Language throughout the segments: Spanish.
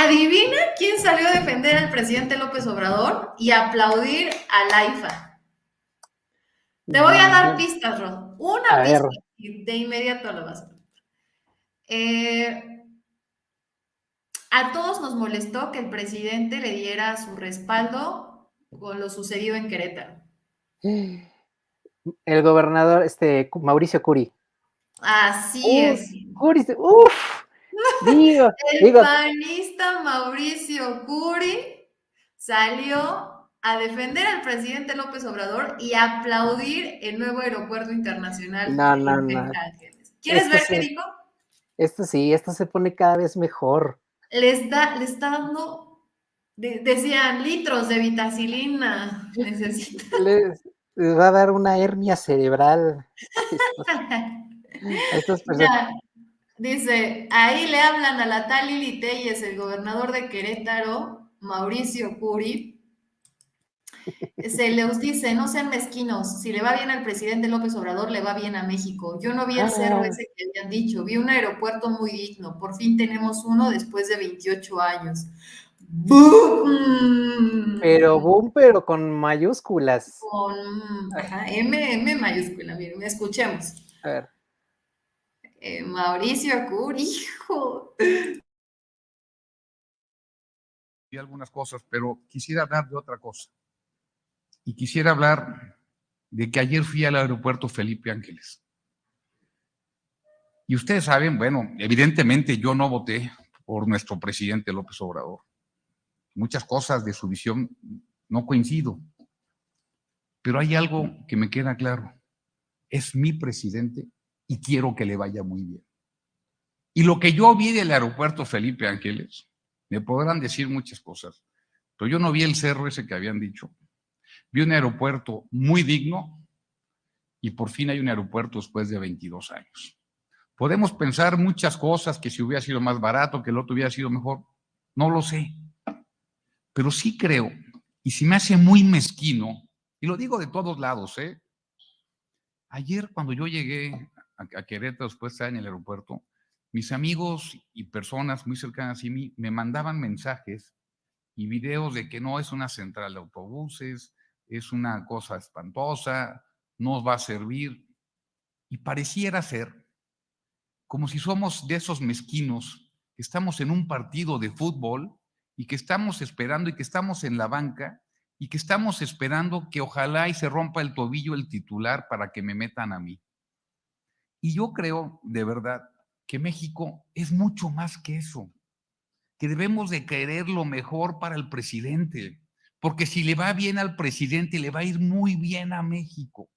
Adivina quién salió a defender al presidente López Obrador y aplaudir al AIFA. Te voy a dar pistas, Rod. Una A ver. pista y de inmediato lo vas a ver. A todos nos molestó que el presidente le diera su respaldo con lo sucedido en Querétaro. El gobernador, Mauricio Curi. Así es. Curi, digo, El panista Mauricio Curi salió a defender al presidente López Obrador y a aplaudir el nuevo aeropuerto internacional no. Felipe Ángeles. ¿Quieres ver qué dijo? Esto se pone cada vez mejor. Le está dando, decían, litros de vitacilina. Necesita. Les va a dar una hernia cerebral a estas personas. Ya, dice, ahí le hablan a la tal Lili Telles, el gobernador de Querétaro, Mauricio Curi. Se les dice, no sean mezquinos, si le va bien al presidente López Obrador, le va bien a México. Yo no vi el cerro ese que habían dicho, vi un aeropuerto muy digno, por fin tenemos uno después de 28 años. ¡Boom! Pero con mayúsculas. Con M mayúscula, miren, escuchemos. A ver. Mauricio Curi, hijo. Y algunas cosas, pero quisiera hablar de otra cosa. Y quisiera hablar de que ayer fui al aeropuerto Felipe Ángeles. Y ustedes saben, bueno, evidentemente yo no voté por nuestro presidente López Obrador. Muchas cosas de su visión no coincido. Pero hay algo que me queda claro. Es mi presidente y quiero que le vaya muy bien. Y lo que yo vi del aeropuerto Felipe Ángeles, me podrán decir muchas cosas, pero yo no vi el cerro ese que habían dicho. Vi un aeropuerto muy digno y por fin hay un aeropuerto después de 22 años. Podemos pensar muchas cosas, que si hubiera sido más barato, que el otro hubiera sido mejor, no lo sé. Pero sí creo, y si me hace muy mezquino, y lo digo de todos lados, ayer cuando yo llegué a Querétaro después de estar en el aeropuerto, mis amigos y personas muy cercanas a mí me mandaban mensajes y videos de que no es una central de autobuses, es una cosa espantosa, no va a servir. Y pareciera ser como si somos de esos mezquinos que estamos en un partido de fútbol y que estamos esperando y que estamos en la banca y que estamos esperando que ojalá y se rompa el tobillo el titular para que me metan a mí. Y yo creo, de verdad, que México es mucho más que eso, que debemos de querer lo mejor para el presidente, porque si le va bien al presidente, le va a ir muy bien a México.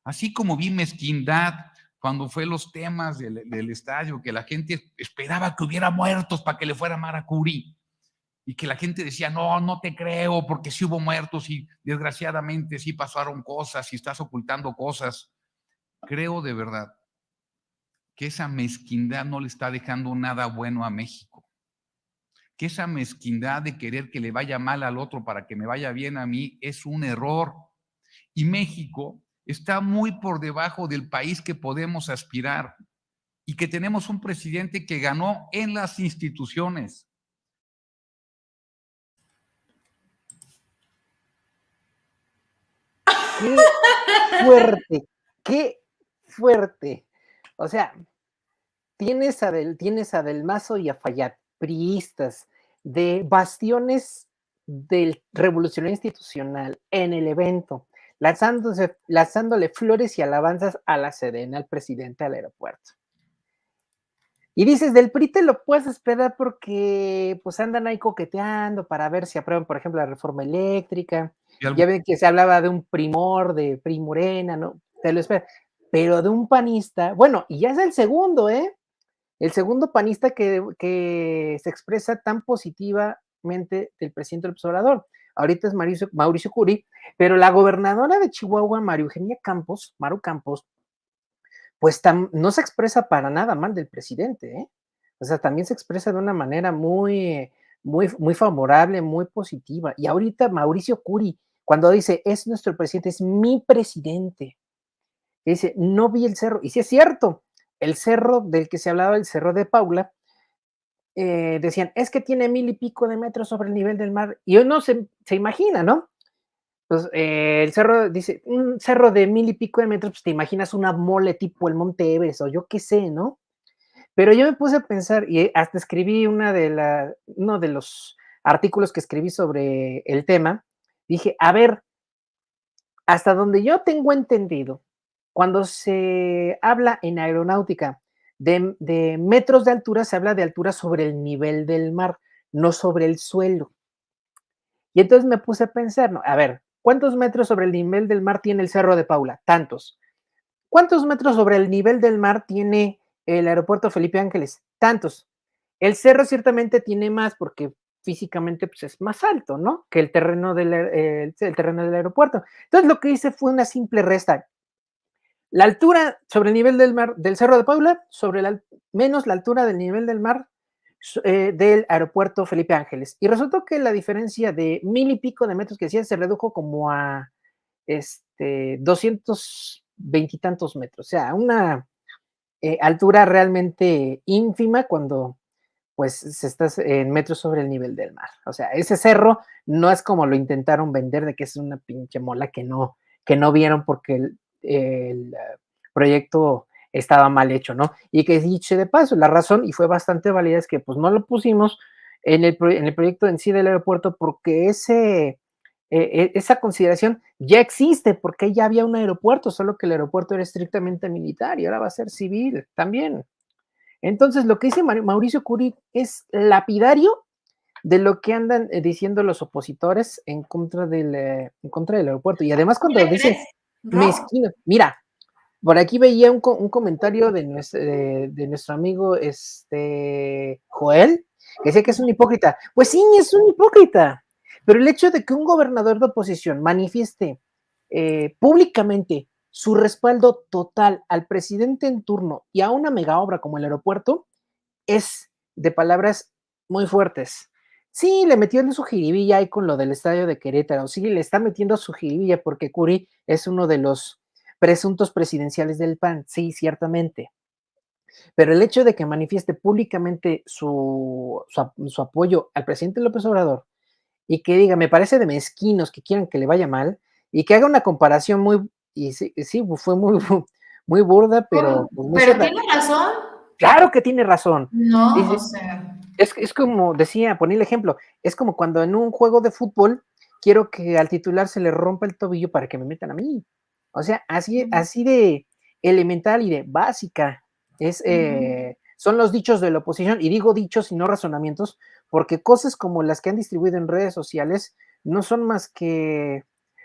Así como vi mezquindad cuando fue los temas del estadio, que la gente esperaba que hubiera muertos para que le fuera mal a Curi, y que la gente decía, no te creo, porque sí hubo muertos y desgraciadamente sí pasaron cosas y estás ocultando cosas. Creo de verdad que esa mezquindad no le está dejando nada bueno a México. Que esa mezquindad de querer que le vaya mal al otro para que me vaya bien a mí es un error. Y México está muy por debajo del país que podemos aspirar y que tenemos un presidente que ganó en las instituciones. ¡Qué fuerte! ¡Qué fuerte! O sea, tienes a Del Mazo y a Fayad, priistas, de bastiones del revolucionario institucional en el evento, lanzándole flores y alabanzas a la Sedena, al presidente del aeropuerto. Y dices, del PRI te lo puedes esperar porque pues andan ahí coqueteando para ver si aprueban, por ejemplo, la reforma eléctrica. Ya ven que se hablaba de un primor, de PRI Morena, ¿no? Te lo esperas. Pero de un panista, bueno, y ya es el segundo, el segundo panista que se expresa tan positivamente del presidente López Obrador. Ahorita es Mauricio Curi, pero la gobernadora de Chihuahua, Maru Campos, pues no se expresa para nada mal del presidente, O sea, también se expresa de una manera muy favorable, muy positiva. Y ahorita Mauricio Curi, cuando dice, es nuestro presidente, es mi presidente, dice, no vi el cerro. Y sí es cierto, el cerro del que se hablaba, el cerro de Paula, decían, es que tiene 1000 y pico de metros sobre el nivel del mar, y uno se imagina, ¿no? Pues el cerro, dice, un cerro de 1000 y pico de metros, pues te imaginas una mole tipo el Monte Everest, o yo qué sé, ¿no? Pero yo me puse a pensar, y hasta escribí uno de los artículos que escribí sobre el tema, dije, a ver, hasta donde yo tengo entendido, cuando se habla en aeronáutica de metros de altura, se habla de altura sobre el nivel del mar, no sobre el suelo. Y entonces me puse a pensar, no, a ver, ¿cuántos metros sobre el nivel del mar tiene el Cerro de Paula? Tantos. ¿Cuántos metros sobre el nivel del mar tiene el aeropuerto Felipe Ángeles? Tantos. El cerro ciertamente tiene más porque físicamente pues, es más alto, ¿no? Que el terreno del aeropuerto. Entonces lo que hice fue una simple resta. La altura sobre el nivel del mar del Cerro de Paula, menos la altura del nivel del mar del aeropuerto Felipe Ángeles. Y resultó que la diferencia de 1000 y pico de metros que decía se redujo como a 220 y tantos metros. O sea, una altura realmente ínfima cuando pues se estás en metros sobre el nivel del mar. O sea, ese cerro no es como lo intentaron vender de que es una pinche mola que no vieron porque el proyecto estaba mal hecho, ¿no? Y que dicho de paso, la razón, y fue bastante válida, es que pues no lo pusimos en el proyecto en sí del aeropuerto porque esa consideración ya existe, porque ya había un aeropuerto, solo que el aeropuerto era estrictamente militar y ahora va a ser civil también. Entonces, lo que dice Mauricio Curi es lapidario de lo que andan diciendo los opositores en contra del aeropuerto. Y además cuando ¿Le dicen crees, Ro? mezquino, mira, por aquí veía un comentario de nuestro amigo Joel, que decía que es un hipócrita. Pues sí, es un hipócrita. Pero el hecho de que un gobernador de oposición manifieste públicamente su respaldo total al presidente en turno y a una mega obra como el aeropuerto es de palabras muy fuertes. Sí, le metió en su jiribilla ahí con lo del estadio de Querétaro. Sí, le está metiendo su jiribilla porque Curi es uno de los presuntos presidenciales del PAN. Sí, ciertamente. Pero el hecho de que manifieste públicamente su apoyo al presidente López Obrador y que diga, me parece de mezquinos que quieran que le vaya mal y que haga una comparación y sí, sí fue muy burda, pero pues muy Pero cierta. tiene razón. Claro que tiene razón. No, o Dice, sea. es como decía, ponía el ejemplo, es como cuando en un juego de fútbol quiero que al titular se le rompa el tobillo para que me metan a mí. O sea, así de elemental y de básica son los dichos de la oposición, y digo dichos y no razonamientos, porque cosas como las que han distribuido en redes sociales no son más que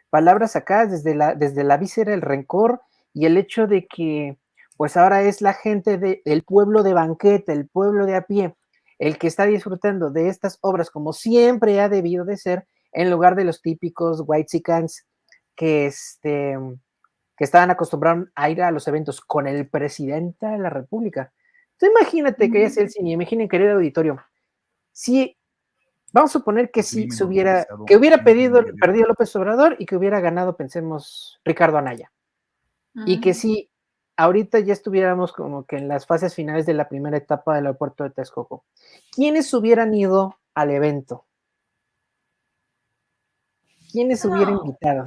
palabras sacadas desde la víscera, el rencor y el hecho de que pues ahora es la gente del pueblo de banqueta, el pueblo de a pie, el que está disfrutando de estas obras como siempre ha debido de ser, en lugar de los típicos whitexicans que, que estaban acostumbrados a ir a los eventos con el presidente de la República. Tú imagínate que es el cine, imaginen, querido auditorio, si vamos a suponer que si se que hubiera perdido López Obrador y que hubiera ganado, pensemos, Ricardo Anaya, y que si ahorita ya estuviéramos como que en las fases finales de la primera etapa del aeropuerto de Texcoco, ¿quiénes hubieran ido al evento? ¿Quiénes hubieran No. invitado?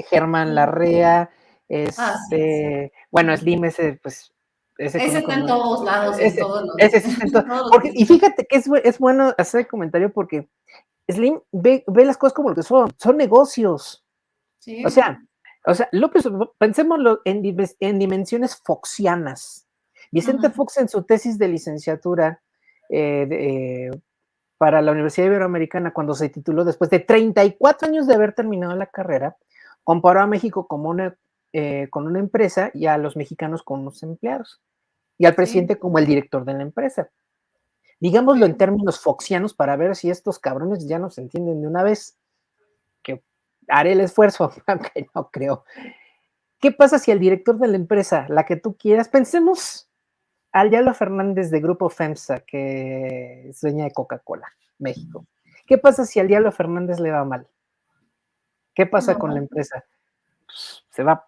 Germán Larrea, Sí. bueno, Slim, ese, pues, ese Ese conozco, está en todos lados, en todos los, ese sí está en todo, en todos los porque, y festivales. fíjate que es bueno hacer el comentario porque Slim ve las cosas como lo que son negocios. O Sí. sea, López, pensémoslo en dimensiones foxianas. Vicente Fox en su tesis de licenciatura para la Universidad Iberoamericana, cuando se tituló después de 34 años de haber terminado la carrera, comparó a México como con una empresa y a los mexicanos con los empleados y al presidente como el director de la empresa. Digámoslo en términos foxianos para ver si estos cabrones ya nos entienden de una vez, que haré el esfuerzo, aunque no creo. ¿Qué pasa si el director de la empresa, la que tú quieras, pensemos al Diablo Fernández de Grupo FEMSA, que es dueña de Coca-Cola, México? ¿Qué pasa si al Diablo Fernández le va mal? ¿Qué pasa con la No. empresa? Se va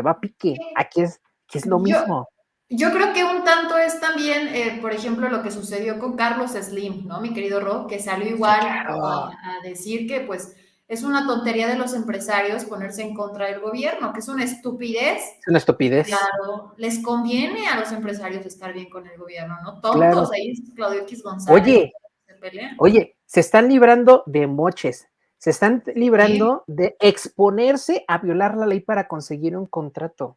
a pique. Aquí es lo Yo, mismo. Yo creo que un tanto es también, por ejemplo, lo que sucedió con Carlos Slim, ¿no? Mi querido Rob, que salió Sí, igual claro. a decir que pues es una tontería de los empresarios ponerse en contra del gobierno, que es una estupidez. Es una estupidez. Claro, les conviene a los empresarios estar bien con el gobierno, ¿no? Tontos, Claro. ahí es Claudio X González, Oye, se pelean. oye, se están librando de moches, se están Sí. librando de exponerse a violar la ley para conseguir un contrato.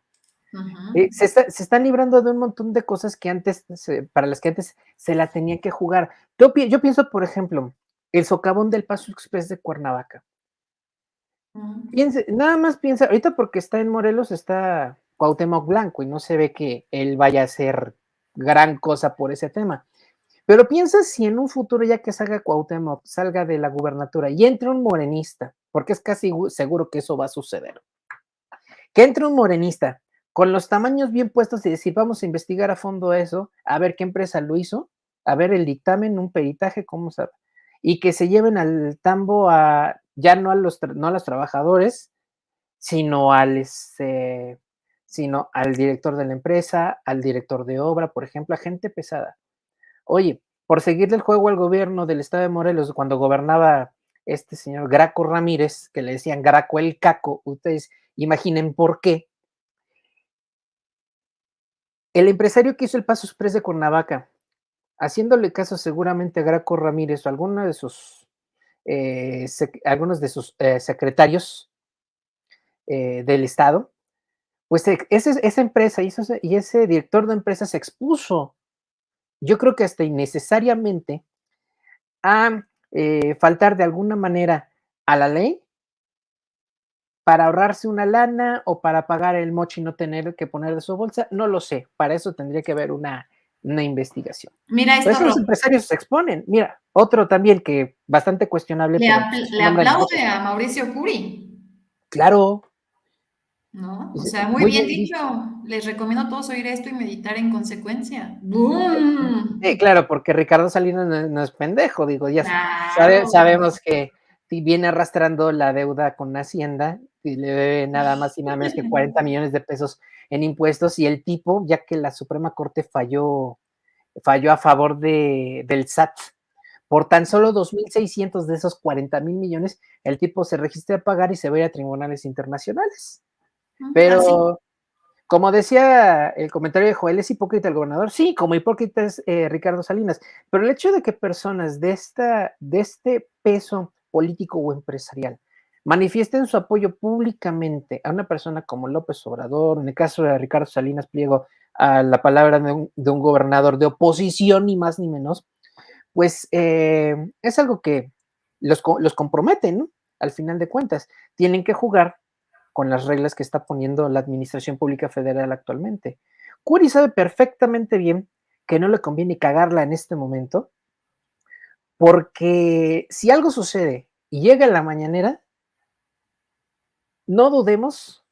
Ujú. Se están librando de un montón de cosas que antes, para las que antes se la tenían que jugar. Yo pienso, por ejemplo, el socavón del Paso Express de Cuernavaca. Ujú. Nada más piensa, ahorita porque está en Morelos, está Cuauhtémoc Blanco y no se ve que él vaya a hacer gran cosa por ese tema. Pero piensa si en un futuro, ya que salga Cuauhtémoc, salga de la gubernatura y entre un morenista, porque es casi seguro que eso va a suceder, que entre un morenista con los tamaños bien puestos y decir, vamos a investigar a fondo eso, a ver qué empresa lo hizo, a ver el dictamen, un peritaje, cómo sabe, y que se lleven al tambo a, ya no a no a los trabajadores, sino sino al director de la empresa, al director de obra, por ejemplo, a gente pesada. Oye, por seguirle el juego al gobierno del estado de Morelos, cuando gobernaba este señor Graco Ramírez, que le decían Graco el Caco, ustedes imaginen por qué. El empresario que hizo el Paso Express de Cuernavaca, haciéndole caso seguramente a Graco Ramírez o alguno de sus, algunos de sus secretarios del estado, pues esa empresa y ese director de empresa se expuso, yo creo que hasta innecesariamente, a faltar de alguna manera a la ley para ahorrarse una lana o para pagar el mochi y no tener que poner de su bolsa, no lo sé, para eso tendría que haber una investigación. Mira Por esto, eso los Rob. empresarios se exponen. Mira, otro también que bastante cuestionable, pero pues, Le un hombre de aplaude negocios. a Mauricio Curi, Claro, ¿no? O dice, sea, muy muy bien bien dicho. dicho. Les recomiendo a todos oír esto y meditar en consecuencia. Sí, ¡Boom! claro, porque Ricardo Salinas no es pendejo, digo, ya Claro. sabemos que viene arrastrando la deuda con Hacienda y le debe nada más y nada menos que 40 millones de pesos en impuestos y el tipo, ya que la Suprema Corte falló a favor del SAT por tan solo 2.600 de esos 40,000 millones, el tipo se registra a pagar y se va a ir a tribunales internacionales. Así. Pero como decía el comentario de Joel, ¿es hipócrita el gobernador? Sí, como hipócrita es Ricardo Salinas, pero el hecho de que personas de este peso político o empresarial manifiesten su apoyo públicamente a una persona como López Obrador, en el caso de Ricardo Salinas Pliego, a la palabra de un gobernador de oposición, ni más ni menos, pues es algo que los compromete, ¿no? Al final de cuentas, tienen que jugar con las reglas que está poniendo la Administración Pública Federal actualmente. Curi sabe perfectamente bien que no le conviene cagarla en este momento, porque si algo sucede y llega la mañanera, no dudemos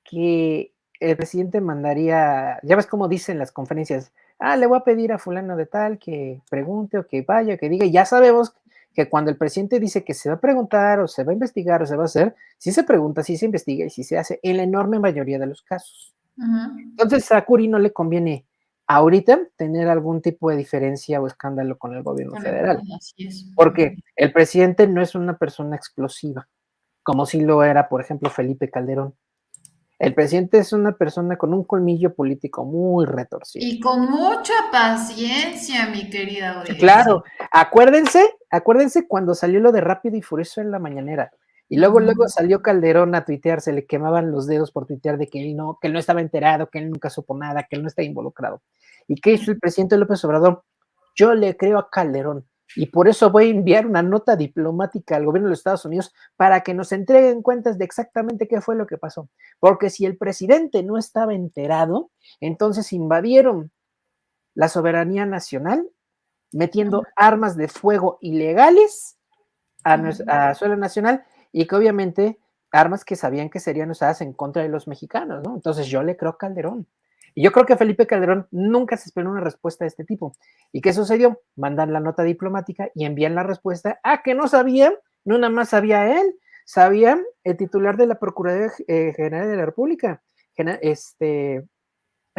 que el presidente mandaría, ya ves cómo dicen las conferencias, le voy a pedir a fulano de tal que pregunte o que vaya, que diga, y ya sabemos que cuando el presidente dice que se va a preguntar o se va a investigar o se va a hacer, sí se pregunta, sí se investiga y sí se hace en la enorme mayoría de los casos. Ujú. Entonces a Curi no le conviene ahorita tener algún tipo de diferencia o escándalo con el gobierno Con federal, así es. porque el presidente no es una persona explosiva, como sí lo era, por ejemplo, Felipe Calderón. El presidente es una persona con un colmillo político muy retorcido. Y con mucha paciencia, mi querida Sí, audiencia. claro, acuérdense cuando salió lo de Rápido y Furioso en la mañanera. Y luego Ujú. salió Calderón a tuitear, se le quemaban los dedos por tuitear de que él no estaba enterado, que él nunca supo nada, que él no está involucrado. ¿Y qué hizo el presidente López Obrador? Yo le creo a Calderón y por eso voy a enviar una nota diplomática al gobierno de los Estados Unidos para que nos entreguen cuentas de exactamente qué fue lo que pasó. Porque si el presidente no estaba enterado, entonces invadieron la soberanía nacional metiendo armas de fuego ilegales a suelo nacional y que obviamente armas que sabían que serían usadas en contra de los mexicanos, ¿no? Entonces yo le creo a Calderón. Y yo creo que Felipe Calderón nunca se esperó una respuesta de este tipo. ¿Y qué sucedió? Mandan la nota diplomática y envían la respuesta que no sabían, no nada más sabía él, sabía el titular de la Procuraduría General de la República,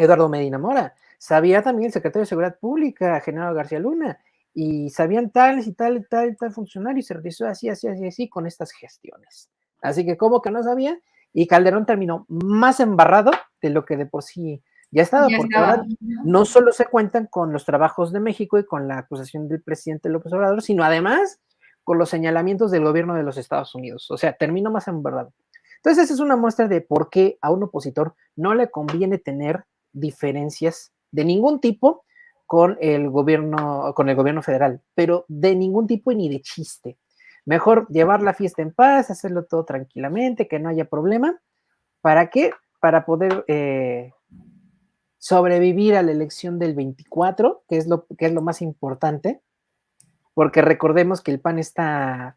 Eduardo Medina Mora, sabía también el secretario de Seguridad Pública, Genaro García Luna, y sabían tales y tal y tal y tal funcionario, y se realizó así con estas gestiones. Así que, ¿cómo que no sabía? Y Calderón terminó más embarrado de lo que de por sí ya estaba, porque ahora no solo se cuentan con los trabajos de México y con la acusación del presidente López Obrador, sino además con los señalamientos del gobierno de los Estados Unidos. O sea, terminó más embarrado. Entonces, esa es una muestra de por qué a un opositor no le conviene tener diferencias de ningún tipo con el gobierno federal, pero de ningún tipo y ni de chiste. Mejor llevar la fiesta en paz, hacerlo todo tranquilamente, que no haya problema. ¿Para qué? Para poder sobrevivir a la elección del 24, que es lo más importante, porque recordemos que el PAN está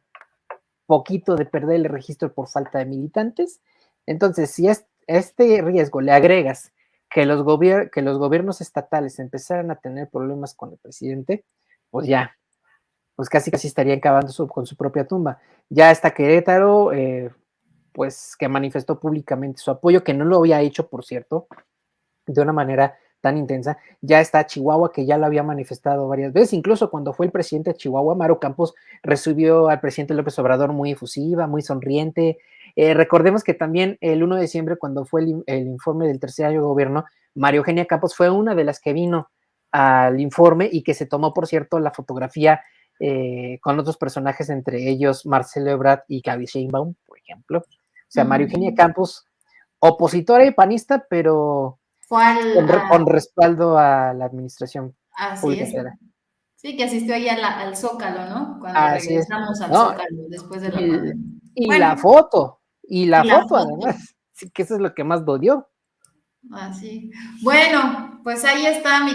poquito de perder el registro por falta de militantes. Entonces, si a este riesgo le agregas que los gobiernos estatales empezaran a tener problemas con el presidente, pues ya, pues casi estarían cavando con su propia tumba. Ya está Querétaro, pues que manifestó públicamente su apoyo, que no lo había hecho, por cierto, de una manera tan intensa. Ya está Chihuahua, que ya lo había manifestado varias veces, incluso cuando fue el presidente de Chihuahua, Maru Campos recibió al presidente López Obrador muy efusiva, muy sonriente. Recordemos que también el 1 de diciembre, cuando fue el informe del tercer año de gobierno, María Eugenia Campos fue una de las que vino al informe y que se tomó, por cierto, la fotografía con otros personajes, entre ellos Marcelo Ebrard y Claudia Sheinbaum, por ejemplo. O sea, María Eugenia Campos, opositora y panista, pero con respaldo a la administración pública federal. Sí, que asistió ahí al Zócalo, ¿no? Cuando regresamos al Zócalo después de la pandemia. Y bueno, la foto además, sí, que eso es lo que más dolió. Así. Bueno, pues ahí está mi